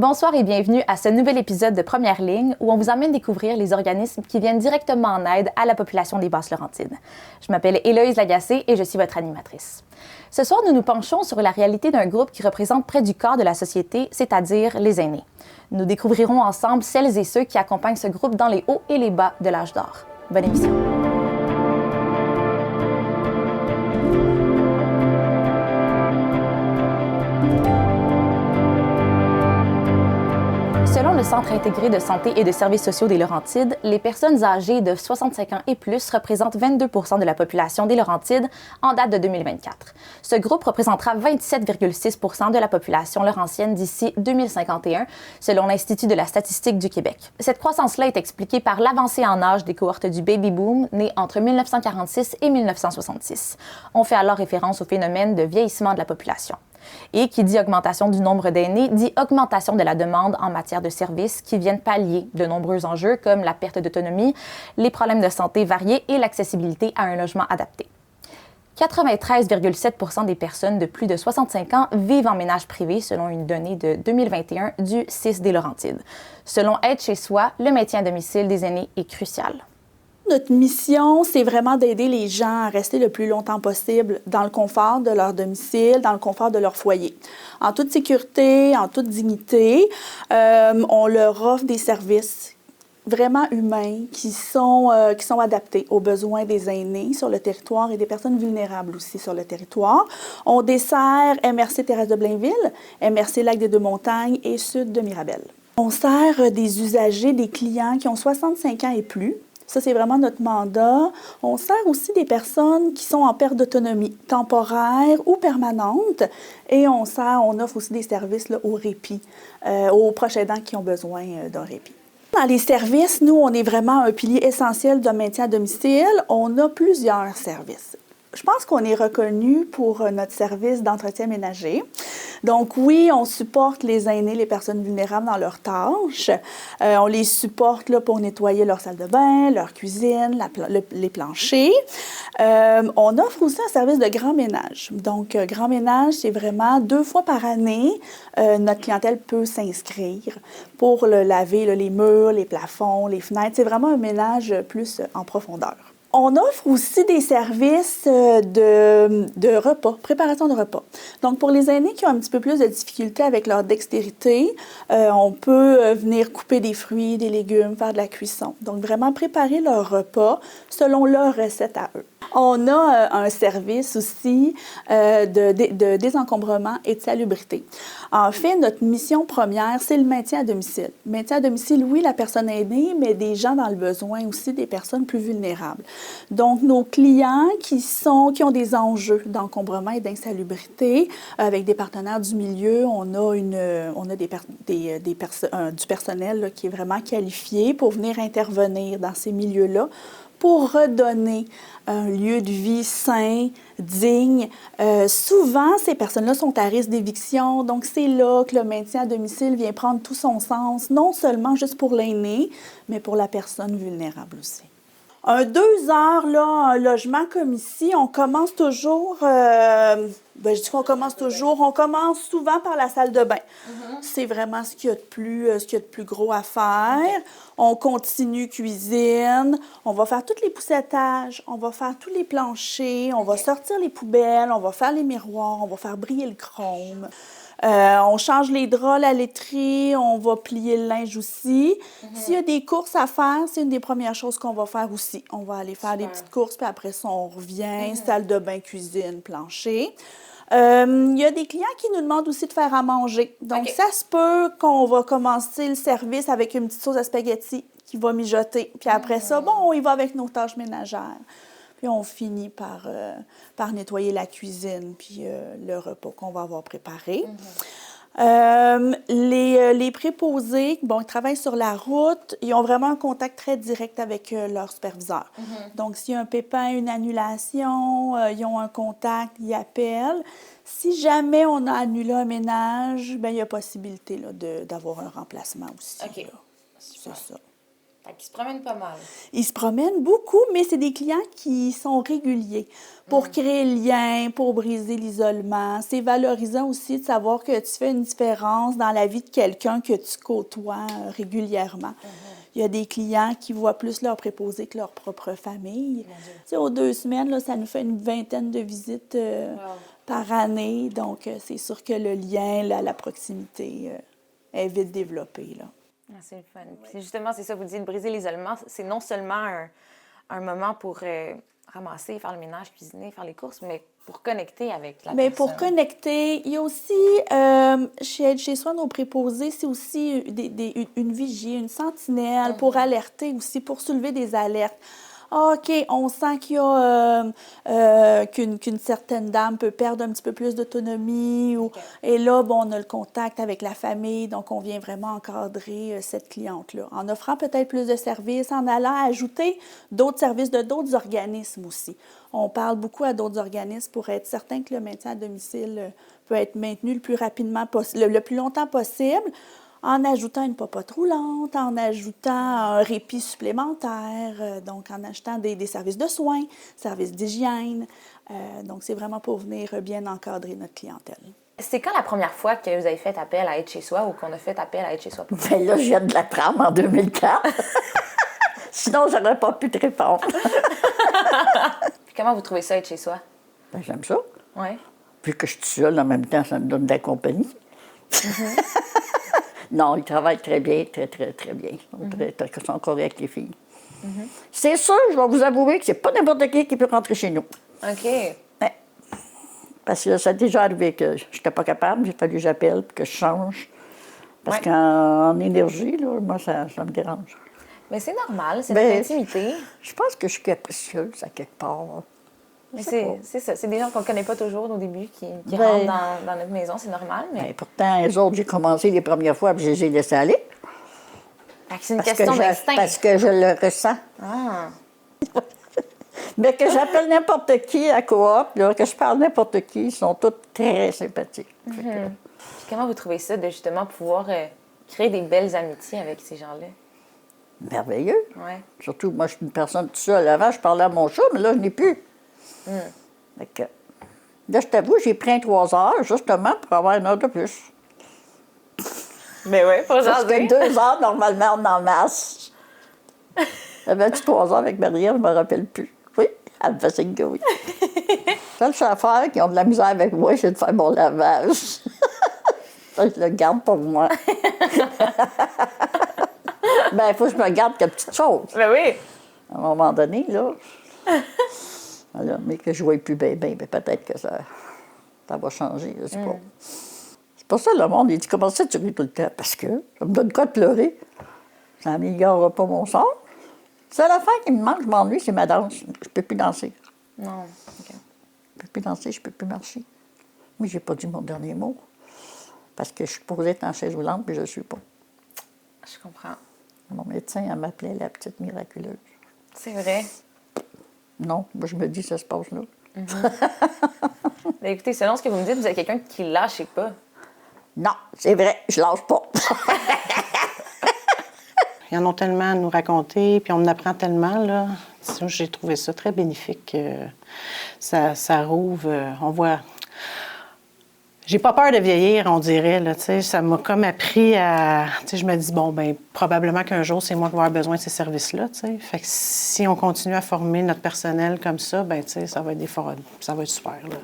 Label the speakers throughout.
Speaker 1: Bonsoir et bienvenue à ce nouvel épisode de Première Ligne où on vous emmène découvrir les organismes qui viennent directement en aide à la population des Basses-Laurentides. Je m'appelle Héloïse Lagacé et je suis votre animatrice. Ce soir, nous nous penchons sur la réalité d'un groupe qui représente près du quart de la société, c'est-à-dire les aînés. Nous découvrirons ensemble celles et ceux qui accompagnent ce groupe dans les hauts et les bas de l'âge d'or. Bonne émission. Selon le Centre intégré de santé et de services sociaux des Laurentides, les personnes âgées de 65 ans et plus représentent 22 % de la population des Laurentides en date de 2024. Ce groupe représentera 27,6 % de la population laurentienne d'ici 2051, selon l'Institut de la statistique du Québec. Cette croissance-là est expliquée par l'avancée en âge des cohortes du baby-boom, né entre 1946 et 1966. On fait alors référence au phénomène de vieillissement de la population. Et qui dit augmentation du nombre d'aînés, dit augmentation de la demande en matière de services qui viennent pallier de nombreux enjeux comme la perte d'autonomie, les problèmes de santé variés et l'accessibilité à un logement adapté. 93,7 % des personnes de plus de 65 ans vivent en ménage privé selon une donnée de 2021 du CIS des Laurentides. Selon Aide chez soi, le maintien à domicile des aînés est crucial.
Speaker 2: Notre mission, c'est vraiment d'aider les gens à rester le plus longtemps possible dans le confort de leur domicile, dans le confort de leur foyer. En toute sécurité, en toute dignité, on leur offre des services vraiment humains qui sont adaptés aux besoins des aînés sur le territoire et des personnes vulnérables aussi sur le territoire. On dessert MRC Thérèse de Blainville, MRC Lac des Deux-Montagnes et Sud de Mirabel. On sert des usagers, des clients qui ont 65 ans et plus. Ça, c'est vraiment notre mandat. On sert aussi des personnes qui sont en perte d'autonomie temporaire ou permanente. Et on offre aussi des services là, au répit, aux proches aidants qui ont besoin d'un répit. Dans les services, nous, on est vraiment un pilier essentiel d'un maintien à domicile. On a plusieurs services. Je pense qu'on est reconnu pour notre service d'entretien ménager. Donc oui, on supporte les aînés, les personnes vulnérables dans leurs tâches. On les supporte là, pour nettoyer leur salle de bain, leur cuisine, les planchers. On offre aussi un service de grand ménage. Donc, grand ménage, c'est vraiment 2 fois par année, notre clientèle peut s'inscrire pour laver là, les murs, les plafonds, les fenêtres. C'est vraiment un ménage plus en profondeur. On offre aussi des services de repas, préparation de repas. Donc, pour les aînés qui ont un petit peu plus de difficultés avec leur dextérité, on peut venir couper des fruits, des légumes, faire de la cuisson. Donc, vraiment préparer leur repas selon leur recette à eux. On a un service aussi de désencombrement et de salubrité. En fait, notre mission première, c'est le maintien à domicile. Maintien à domicile, oui, la personne aînée, mais des gens dans le besoin aussi, des personnes plus vulnérables. Donc, nos clients qui ont des enjeux d'encombrement et d'insalubrité, avec des partenaires du milieu, on a du personnel là, qui est vraiment qualifié pour venir intervenir dans ces milieux-là, pour redonner un lieu de vie sain, digne. Souvent, ces personnes-là sont à risque d'éviction, donc c'est là que le maintien à domicile vient prendre tout son sens, non seulement juste pour l'aîné, mais pour la personne vulnérable aussi. 2 heures, là, un logement comme ici, on commence toujours... on commence souvent par la salle de bain. C'est vraiment ce qu'il y a de plus gros à faire. On continue cuisine, on va faire tous les poussettages, on va faire tous les planchers, on va sortir les poubelles, on va faire les miroirs, on va faire briller le chrome. On change les draps, la laiterie, on va plier le linge aussi. S'il y a des courses à faire, c'est une des premières choses qu'on va faire aussi. On va aller faire des petites courses, puis après ça, on revient, salle de bain, cuisine, plancher. Il y a des clients qui nous demandent aussi de faire à manger. Donc, ça se peut qu'on va commencer le service avec une petite sauce à spaghetti qui va mijoter. Puis après ça, on y va avec nos tâches ménagères. Puis on finit par nettoyer la cuisine puis le repas qu'on va avoir préparé. Les préposés, ils travaillent sur la route, ils ont vraiment un contact très direct avec leur superviseur. Donc, s'il y a un pépin, une annulation, ils ont un contact, ils appellent. Si jamais on a annulé un ménage, il y a possibilité là, d'avoir un remplacement aussi.
Speaker 1: OK.
Speaker 2: C'est ça.
Speaker 1: Fait qu'ils se promènent pas mal.
Speaker 2: Ils se promènent beaucoup, mais c'est des clients qui sont réguliers pour créer le lien, pour briser l'isolement. C'est valorisant aussi de savoir que tu fais une différence dans la vie de quelqu'un que tu côtoies régulièrement. Il y a des clients qui voient plus leur préposé que leur propre famille. Tu sais, aux 2 semaines, là, ça nous fait une vingtaine de visites par année. Donc, c'est sûr que le lien, la proximité est vite développée, là.
Speaker 1: Ah, c'est le fun. Puis justement, c'est ça, vous dites briser l'isolement. C'est non seulement un moment pour ramasser, faire le ménage, cuisiner, faire les courses, mais pour connecter avec la
Speaker 2: Bien,
Speaker 1: personne.
Speaker 2: pour connecter, il y a aussi, chez soi, nos préposés, c'est aussi une vigie, une sentinelle pour alerter aussi, pour soulever des alertes. Ah, OK, on sent qu'il y a qu'une certaine dame peut perdre un petit peu plus d'autonomie. Et là, bon, on a le contact avec la famille, donc on vient vraiment encadrer cette cliente-là. En offrant peut-être plus de services, en allant ajouter d'autres services de d'autres organismes aussi. On parle beaucoup à d'autres organismes pour être certain que le maintien à domicile peut être maintenu le plus rapidement possible, le plus longtemps possible, en ajoutant une popote roulante, en ajoutant un répit supplémentaire, donc en ajoutant des services de soins, services d'hygiène. Donc, c'est vraiment pour venir bien encadrer notre clientèle.
Speaker 1: C'est quand la première fois que vous avez fait appel à Aide chez soi ou qu'on a fait appel à Aide chez soi?
Speaker 3: Bien là, je viens de l'apprendre en 2004. Sinon, je n'aurais pas pu te répondre.
Speaker 1: Puis comment vous trouvez ça, Aide chez soi?
Speaker 3: Ben, j'aime ça.
Speaker 1: Oui.
Speaker 3: Vu que je suis seule, en même temps, ça me donne de la compagnie. Non, ils travaillent très bien, très, très, très bien. Ils sont corrects, les filles. C'est sûr, je vais vous avouer que c'est pas n'importe qui peut rentrer chez nous.
Speaker 1: OK.
Speaker 3: Ouais. Parce que ça a déjà arrivé que je n'étais pas capable, il a fallu que j'appelle, puis que je change. Parce qu'en énergie, là, moi, ça me dérange.
Speaker 1: Mais c'est normal, c'est
Speaker 3: Ben,
Speaker 1: notre intimité.
Speaker 3: Je pense que je suis capricieuse à quelque part.
Speaker 1: Mais c'est ça, c'est des gens qu'on ne connaît pas toujours au début qui
Speaker 3: Ben,
Speaker 1: rentrent dans notre maison, c'est normal. Mais
Speaker 3: Ben, pourtant, les autres, j'ai commencé les premières fois, puis je les ai laissés aller.
Speaker 1: Fait que c'est une
Speaker 3: Parce
Speaker 1: question
Speaker 3: que
Speaker 1: d'instinct.
Speaker 3: parce que je le ressens.
Speaker 1: Ah.
Speaker 3: Mais que j'appelle n'importe qui à coop, là, que je parle n'importe qui, ils sont tous très sympathiques. Fait que,
Speaker 1: Puis comment vous trouvez ça de justement pouvoir créer des belles amitiés avec ces gens-là?
Speaker 3: merveilleux.
Speaker 1: Ouais.
Speaker 3: Surtout, moi, je suis une personne toute seule. Avant, je parlais à mon chat, mais là, je n'ai plus. Fait que, là, je t'avoue, j'ai pris 3 heures, justement, pour avoir 1 heure de plus.
Speaker 1: Mais oui, pour
Speaker 3: Parce que
Speaker 1: jaser.
Speaker 3: 2 heures, normalement, on en masse. J'avais-tu 3 heures avec Marie-Ève, je ne me rappelle plus. Oui, elle me fait signe que oui. La seule affaire qui ont de la misère avec moi, c'est de faire mon lavage. Ça, je le garde pour moi. Ben, il faut que je me garde quelque petite chose.
Speaker 1: Ben oui.
Speaker 3: À un moment donné, là. Voilà, mais que je ne vois plus bien, ben, peut-être que ça va changer, je ne sais pas. C'est pour ça que le monde, il dit, comment ça tu ris tout le temps? Parce que ça me donne quoi de pleurer? Ça n'améliorera pas mon sort. C'est l'affaire qui me manque, je m'ennuie, c'est ma danse. Je ne peux plus danser.
Speaker 1: Non. OK.
Speaker 3: Je ne peux plus danser, je ne peux plus marcher. Mais je n'ai pas dit mon dernier mot. Parce que je suis posée être en chaise roulante, puis je ne suis pas.
Speaker 1: Je comprends.
Speaker 3: Mon médecin, elle m'appelait la petite miraculeuse.
Speaker 1: C'est vrai.
Speaker 3: Non, moi, je me dis, ça se passe là.
Speaker 1: Ben, écoutez, selon ce que vous me dites, vous êtes quelqu'un qui ne lâche pas.
Speaker 3: Non, c'est vrai, je lâche pas.
Speaker 4: Ils en ont tellement à nous raconter, puis on en apprend tellement, là. J'ai trouvé ça très bénéfique. Ça rouvre, on voit... J'ai pas peur de vieillir, on dirait, là, tu sais. Ça m'a comme appris à... Tu sais, je me dis, bon, ben probablement qu'un jour, c'est moi qui vais avoir besoin de ces services-là, tu sais. Fait que si on continue à former notre personnel comme ça, ben tu sais, ça va être super, là.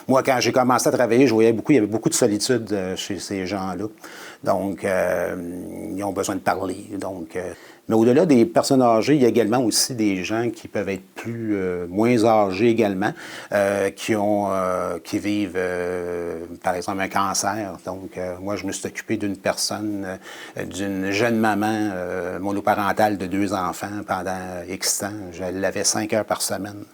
Speaker 5: Moi, quand j'ai commencé à travailler, je voyais il y avait beaucoup de solitude chez ces gens-là. Donc, ils ont besoin de parler. Donc, mais au-delà des personnes âgées, il y a également aussi des gens qui peuvent être moins âgés également, qui vivent, par exemple, un cancer. Donc, moi, je me suis occupé d'une personne, d'une jeune maman monoparentale de 2 enfants pendant X temps. Je l'avais 5 heures par semaine.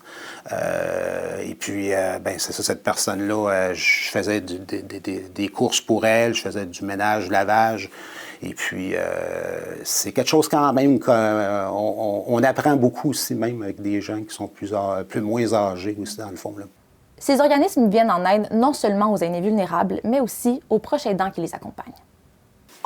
Speaker 5: Et puis, ben c'est ça, cette personne-là, je faisais des courses pour elle, je faisais du ménage, du lavage. Et puis, c'est quelque chose quand même qu'on apprend beaucoup aussi, même avec des gens qui sont moins âgés aussi, dans le fond, là.
Speaker 1: Ces organismes viennent en aide non seulement aux aînés vulnérables, mais aussi aux proches aidants qui les accompagnent.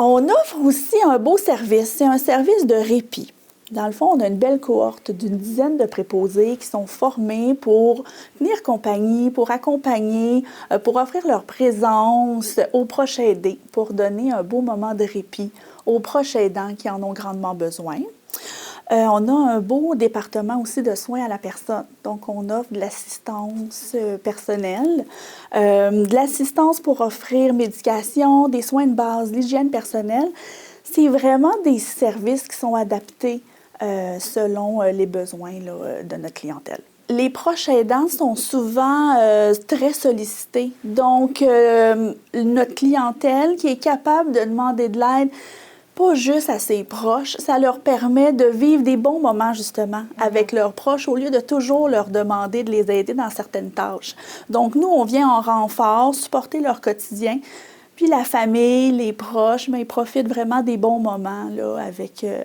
Speaker 2: On offre aussi un beau service. C'est un service de répit. Dans le fond, on a une belle cohorte d'une dizaine de préposés qui sont formés pour tenir compagnie, pour accompagner, pour offrir leur présence aux proches aidés, pour donner un beau moment de répit aux proches aidants qui en ont grandement besoin. On a un beau département aussi de soins à la personne. Donc, on offre de l'assistance personnelle, de l'assistance pour offrir médication, des soins de base, l'hygiène personnelle. C'est vraiment des services qui sont adaptés selon les besoins là, de notre clientèle. Les proches aidants sont souvent très sollicités. Donc, notre clientèle qui est capable de demander de l'aide, pas juste à ses proches, ça leur permet de vivre des bons moments, justement, avec leurs proches, au lieu de toujours leur demander de les aider dans certaines tâches. Donc, nous, on vient en renfort, supporter leur quotidien. Puis la famille, les proches, mais ils profitent vraiment des bons moments là,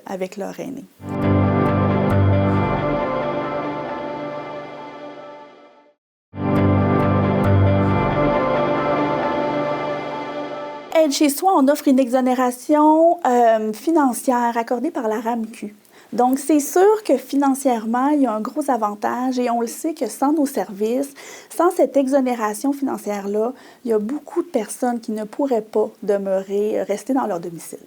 Speaker 2: avec leur aîné. Aide chez soi, on offre une exonération financière accordée par la RAMQ. Donc, c'est sûr que financièrement, il y a un gros avantage et on le sait que sans nos services, sans cette exonération financière-là, il y a beaucoup de personnes qui ne pourraient pas rester dans leur domicile.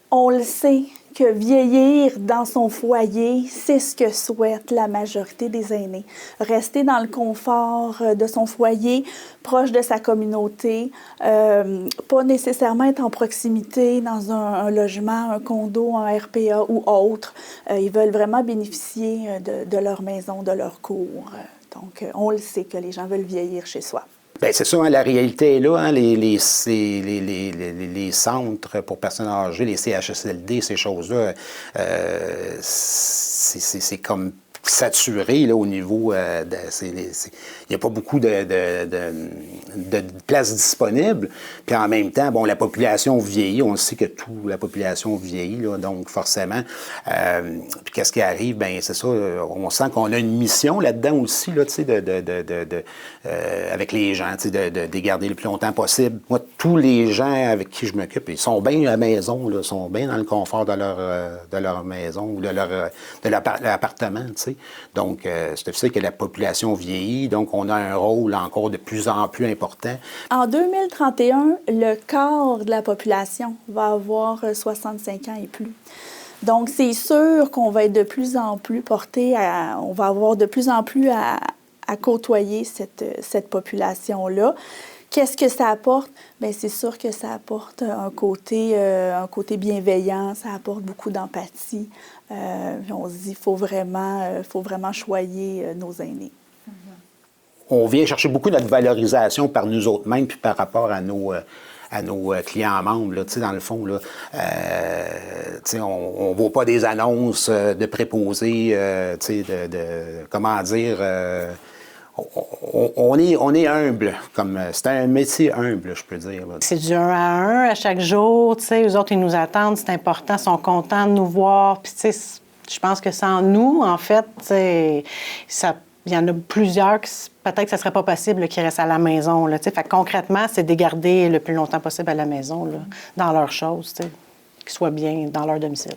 Speaker 2: On le sait que vieillir dans son foyer, c'est ce que souhaite la majorité des aînés. Rester dans le confort de son foyer, proche de sa communauté, pas nécessairement être en proximité dans un logement, un condo, un RPA ou autre. Ils veulent vraiment bénéficier de leur maison, de leur cour. Donc, on le sait que les gens veulent vieillir chez soi.
Speaker 5: Bien, c'est ça, hein, la réalité est là. Hein, les centres pour personnes âgées, les CHSLD, ces choses-là, c'est comme saturé là, au niveau il n'y a pas beaucoup de places disponibles. Puis en même temps, bon, la population vieillit. On sait que la population vieillit, là, donc forcément. Puis qu'est-ce qui arrive? Bien, c'est ça, on sent qu'on a une mission là-dedans aussi, là, tu sais, avec les gens, tu sais, de les garder le plus longtemps possible. Moi, tous les gens avec qui je m'occupe, ils sont bien à la maison, là, sont bien dans le confort de leur maison ou de leur appartement, tu sais. Donc, c'est difficile que la population vieillit, donc on a un rôle encore de plus en plus important.
Speaker 2: En 2031, le quart de la population va avoir 65 ans et plus. Donc, c'est sûr qu'on va être de plus en plus on va avoir de plus en plus à côtoyer cette population-là. Qu'est-ce que ça apporte? Bien, c'est sûr que ça apporte un côté bienveillant, ça apporte beaucoup d'empathie. On se dit qu'il faut vraiment choyer nos aînés.
Speaker 5: On vient chercher beaucoup notre valorisation par nous autres mêmes puis par rapport à nos clients membres, là, dans le fond. Là, on ne voit pas des annonces de préposés, comment dire... On est humble, c'est un métier humble, je peux dire. Là.
Speaker 4: C'est du 1 à 1 à chaque jour, tu sais, eux autres, ils nous attendent, c'est important, ils sont contents de nous voir, puis tu sais, je pense que sans nous, en fait, tu sais, il y en a plusieurs qui, peut-être que ça serait pas possible là, qu'ils restent à la maison, là, tu sais, fait que concrètement, c'est de les garder le plus longtemps possible à la maison, là, dans leurs choses, tu sais, qu'ils soient bien dans leur domicile.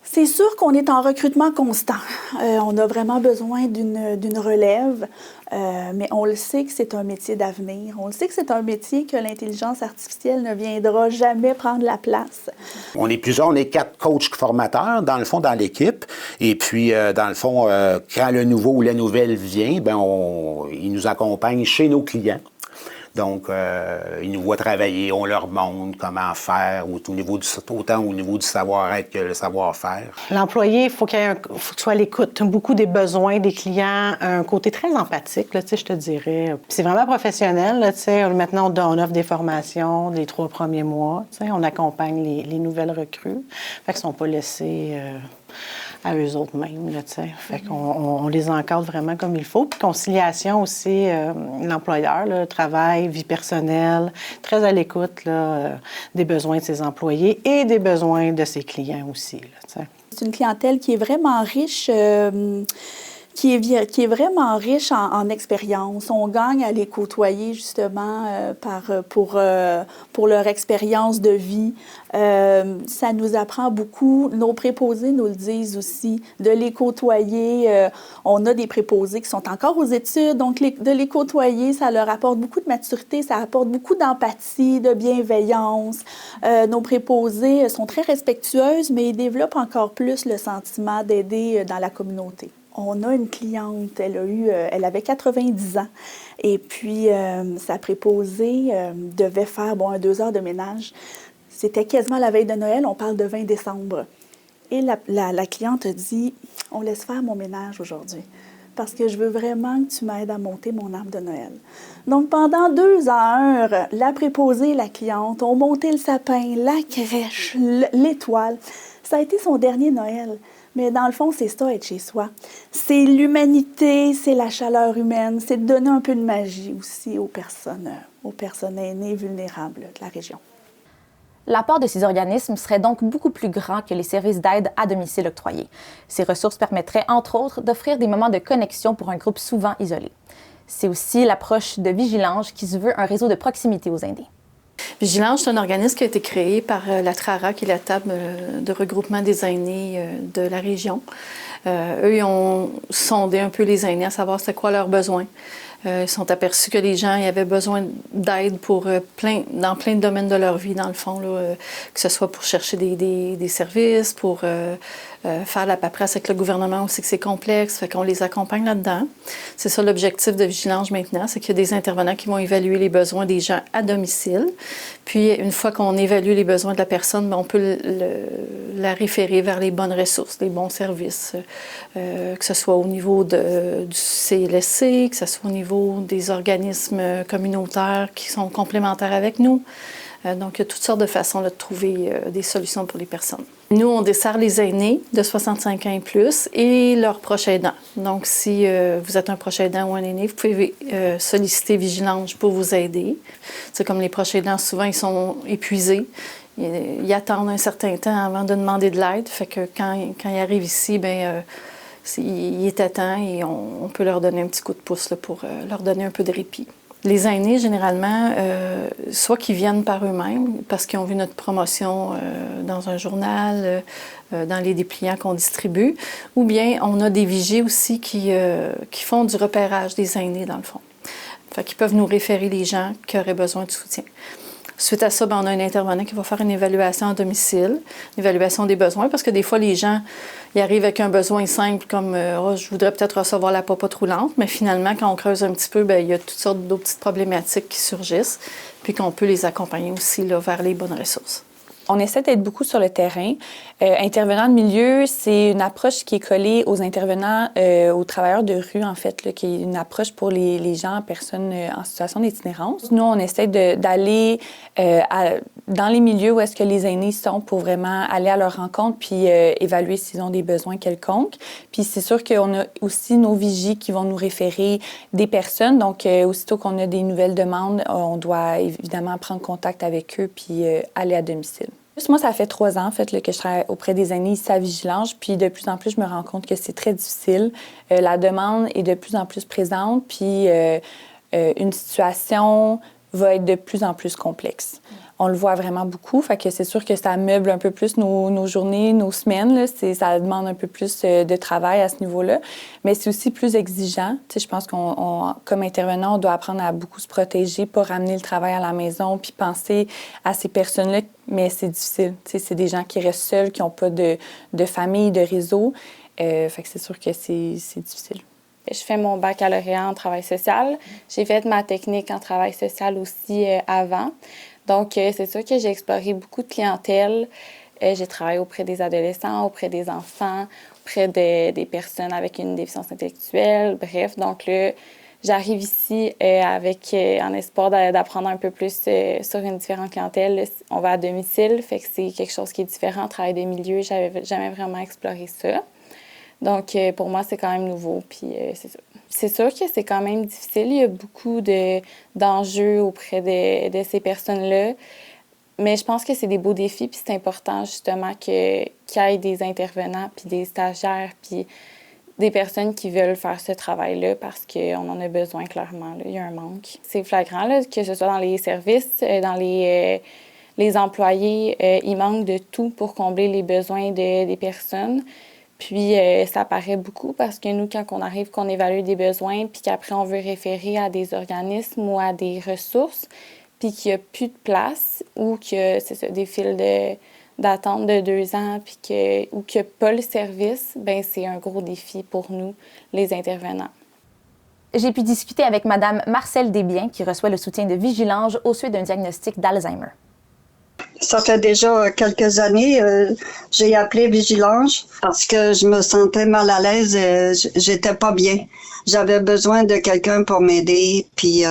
Speaker 2: C'est sûr qu'on est en recrutement constant. On a vraiment besoin d'une relève, mais on le sait que c'est un métier d'avenir. On le sait que c'est un métier que l'intelligence artificielle ne viendra jamais prendre la place.
Speaker 5: On est plusieurs, on est 4 coachs formateurs, dans le fond, dans l'équipe. Et puis, dans le fond, quand le nouveau ou la nouvelle vient, bien, ils nous accompagnent chez nos clients. Donc, ils nous voient travailler, on leur montre comment faire, autant au niveau du savoir-être que le savoir-faire.
Speaker 4: L'employé, il faut qu'il soit à l'écoute beaucoup des besoins des clients, un côté très empathique, là, je te dirais. Puis c'est vraiment professionnel. Là, maintenant, on offre des formations les 3 premiers mois. On accompagne les nouvelles recrues. Fait qu'ils ne sont pas laissés... à eux autres mêmes, là, tu sais. Fait qu'on les encadre vraiment comme il faut. Puis conciliation aussi, l'employeur, là, travail, vie personnelle, très à l'écoute là, des besoins de ses employés et des besoins de ses clients aussi, là, tu sais.
Speaker 2: C'est une clientèle qui est vraiment riche. qui est vraiment riche en expérience. On gagne à les côtoyer justement pour leur expérience de vie. Ça nous apprend beaucoup. Nos préposés nous le disent aussi, de les côtoyer. On a des préposés qui sont encore aux études, donc de les côtoyer, ça leur apporte beaucoup de maturité, ça apporte beaucoup d'empathie, de bienveillance. Nos préposés sont très respectueuses, mais ils développent encore plus le sentiment d'aider dans la communauté. On a une cliente, elle avait 90 ans, et puis sa préposée devait faire 2 heures de ménage. C'était quasiment la veille de Noël, on parle de 20 décembre. Et la cliente dit, on laisse faire mon ménage aujourd'hui, parce que je veux vraiment que tu m'aides à monter mon arbre de Noël. Donc, pendant 2 heures, la préposée et la cliente ont monté le sapin, la crèche, l'étoile. Ça a été son dernier Noël. Mais dans le fond, c'est ça, être chez soi. C'est l'humanité, c'est la chaleur humaine, c'est de donner un peu de magie aussi aux personnes aînées vulnérables de la région.
Speaker 1: L'apport de ces organismes serait donc beaucoup plus grand que les services d'aide à domicile octroyés. Ces ressources permettraient, entre autres, d'offrir des moments de connexion pour un groupe souvent isolé. C'est aussi l'approche de Vigilange qui se veut un réseau de proximité aux aînés.
Speaker 6: Vigilange, c'est un organisme qui a été créé par la TRARA, qui est la table de regroupement des aînés de la région. Eux, ils ont sondé un peu les aînés à savoir c'était quoi leurs besoins. Ils sont aperçus que les gens ils avaient besoin d'aide pour dans plein de domaines de leur vie, dans le fond, là, que ce soit pour chercher des services, pour faire la paperasse avec le gouvernement aussi, que c'est complexe, fait qu'on les accompagne là-dedans. C'est ça l'objectif de Vigilange maintenant, c'est qu'il y a des intervenants qui vont évaluer les besoins des gens à domicile. Puis, une fois qu'on évalue les besoins de la personne, bien, on peut la référer vers les bonnes ressources, les bons services, que ce soit au niveau du CLSC, que ce soit au niveau des organismes communautaires qui sont complémentaires avec nous. Donc, il y a toutes sortes de façons de trouver des solutions pour les personnes. Nous, on dessert les aînés de 65 ans et plus et leurs proches aidants. Donc, si vous êtes un proche aidant ou un aîné, vous pouvez solliciter Vigilange pour vous aider. C'est comme les proches aidants, souvent, ils sont épuisés. Ils attendent un certain temps avant de demander de l'aide. Fait que quand ils arrivent ici, bien, il est à temps et on peut leur donner un petit coup de pouce là, pour leur donner un peu de répit. Les aînés, généralement, soit qu'ils viennent par eux-mêmes parce qu'ils ont vu notre promotion dans un journal, dans les dépliants qu'on distribue, ou bien on a des vigies aussi qui font du repérage des aînés, dans le fond. Fait qu'ils peuvent nous référer les gens qui auraient besoin de soutien. Suite à ça, bien, on a un intervenant qui va faire une évaluation à domicile, une évaluation des besoins, parce que des fois, les gens ils arrivent avec un besoin simple comme je voudrais peut-être recevoir la popote roulante, mais finalement, quand on creuse un petit peu, bien, il y a toutes sortes d'autres petites problématiques qui surgissent, puis qu'on peut les accompagner aussi là, vers les bonnes ressources.
Speaker 7: On essaie d'être beaucoup sur le terrain. Intervenant de milieu, c'est une approche qui est collée aux intervenants, aux travailleurs de rue, en fait, là, qui est une approche pour les gens, personnes en situation d'itinérance. Nous, on essaie d'aller dans les milieux où est-ce que les aînés sont pour vraiment aller à leur rencontre puis évaluer s'ils ont des besoins quelconques. Puis c'est sûr qu'on a aussi nos vigies qui vont nous référer des personnes. Donc, aussitôt qu'on a des nouvelles demandes, on doit évidemment prendre contact avec eux puis aller à domicile. Moi, ça fait 3 ans en fait, là, que je travaille auprès des aînés ici à Vigilange, puis de plus en plus, je me rends compte que c'est très difficile. La demande est de plus en plus présente, puis une situation va être de plus en plus complexe. On le voit vraiment beaucoup, fait que c'est sûr que ça meuble un peu plus nos journées, nos semaines. Là, ça demande un peu plus de travail à ce niveau-là, mais c'est aussi plus exigeant. Tu sais, je pense comme intervenant, on doit apprendre à beaucoup se protéger, pas ramener le travail à la maison, puis penser à ces personnes-là, mais c'est difficile. Tu sais, c'est des gens qui restent seuls, qui n'ont pas de famille, de réseau. Fait que c'est sûr que c'est difficile.
Speaker 8: Je fais mon baccalauréat en travail social. J'ai fait ma technique en travail social aussi avant. Donc, c'est sûr que j'ai exploré beaucoup de clientèle. J'ai travaillé auprès des adolescents, auprès des enfants, auprès des personnes avec une déficience intellectuelle. Bref, donc là, j'arrive ici en espoir d'apprendre un peu plus sur une différente clientèle. On va à domicile, fait que c'est quelque chose qui est différent. Travail des milieux, j'avais jamais vraiment exploré ça. Donc, pour moi, c'est quand même nouveau, puis c'est ça. C'est sûr que c'est quand même difficile. Il y a beaucoup d'enjeux auprès de ces personnes-là. Mais je pense que c'est des beaux défis, puis c'est important, justement, qu'il y ait des intervenants, puis des stagiaires, puis des personnes qui veulent faire ce travail-là parce qu'on en a besoin clairement. Là. Il y a un manque. C'est flagrant, là, que ce soit dans les services, dans les employés, il manque de tout pour combler les besoins des personnes. Puis ça paraît beaucoup parce que nous, quand on arrive, qu'on évalue des besoins, puis qu'après on veut référer à des organismes ou à des ressources, puis qu'il n'y a plus de place ou que c'est ça, des files d'attente de 2 ans, puis ou qu'il n'y a pas le service, bien, c'est un gros défi pour nous, les intervenants.
Speaker 1: J'ai pu discuter avec Mme Marcelle Desbiens, qui reçoit le soutien de Vigilange au suite d'un diagnostic d'Alzheimer.
Speaker 9: Ça fait déjà quelques années, j'ai appelé Vigilange parce que je me sentais mal à l'aise et j'étais pas bien. J'avais besoin de quelqu'un pour m'aider, puis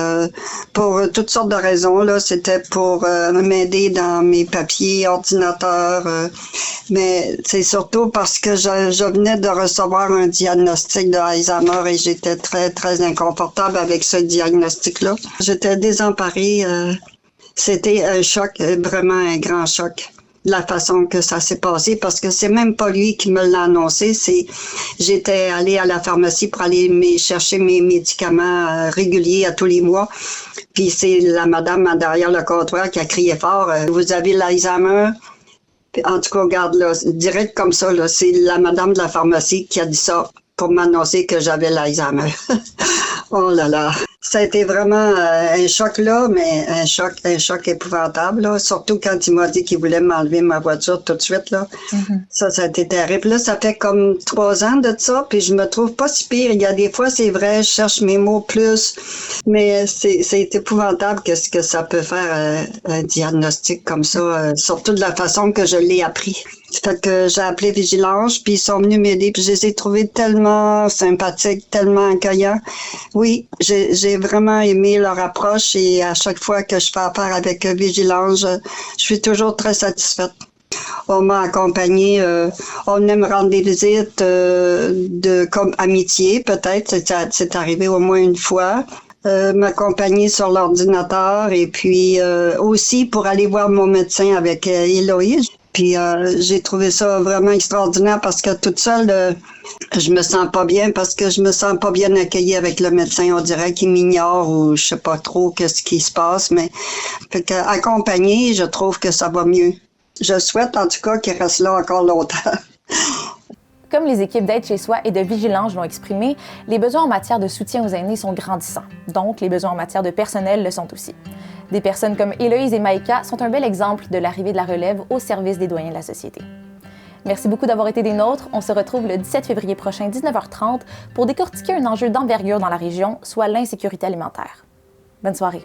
Speaker 9: pour toutes sortes de raisons, là, c'était pour m'aider dans mes papiers, ordinateur, mais c'est surtout parce que je venais de recevoir un diagnostic de Alzheimer et j'étais très, très inconfortable avec ce diagnostic-là. J'étais désemparée. C'était un choc, vraiment un grand choc, la façon que ça s'est passé, parce que c'est même pas lui qui me l'a annoncé. J'étais allée à la pharmacie pour aller chercher mes médicaments réguliers à tous les mois. Puis c'est la madame derrière le comptoir qui a crié fort, vous avez l'Alzheimer? En tout cas, regarde, là, direct comme ça, là, c'est la madame de la pharmacie qui a dit ça pour m'annoncer que j'avais l'Alzheimer. Oh là là! Ça a été vraiment un choc là, mais un choc épouvantable, là. Surtout quand il m'a dit qu'il voulait m'enlever ma voiture tout de suite, là. Ça a été terrible. Là, ça fait comme 3 ans de ça, puis je me trouve pas si pire. Il y a des fois, c'est vrai, je cherche mes mots plus, mais c'est épouvantable qu'est-ce que ça peut faire un diagnostic comme ça, surtout de la façon que je l'ai appris. Fait que j'ai appelé Vigilance, puis ils sont venus m'aider, puis je les ai trouvés tellement sympathiques, tellement accueillants. Oui, j'ai vraiment aimé leur approche et à chaque fois que je fais affaire avec Vigilance, je suis toujours très satisfaite. On m'a accompagnée, on venait me rendre des visites comme amitié, peut-être, c'est arrivé au moins une fois. M'accompagner sur l'ordinateur et puis aussi pour aller voir mon médecin avec Héloïse. Puis j'ai trouvé ça vraiment extraordinaire parce que toute seule, je me sens pas bien parce que je me sens pas bien accueillie avec le médecin. On dirait qu'il m'ignore ou je sais pas trop qu'est-ce qui se passe, mais fait que, accompagnée, je trouve que ça va mieux. Je souhaite en tout cas qu'il reste là encore longtemps.
Speaker 1: Comme les équipes d'Aide chez soi et de Vigilance l'ont exprimé, les besoins en matière de soutien aux aînés sont grandissants. Donc, les besoins en matière de personnel le sont aussi. Des personnes comme Héloïse et Maïka sont un bel exemple de l'arrivée de la relève au service des doyens de la société. Merci beaucoup d'avoir été des nôtres. On se retrouve le 17 février prochain, 19h30, pour décortiquer un enjeu d'envergure dans la région, soit l'insécurité alimentaire. Bonne soirée.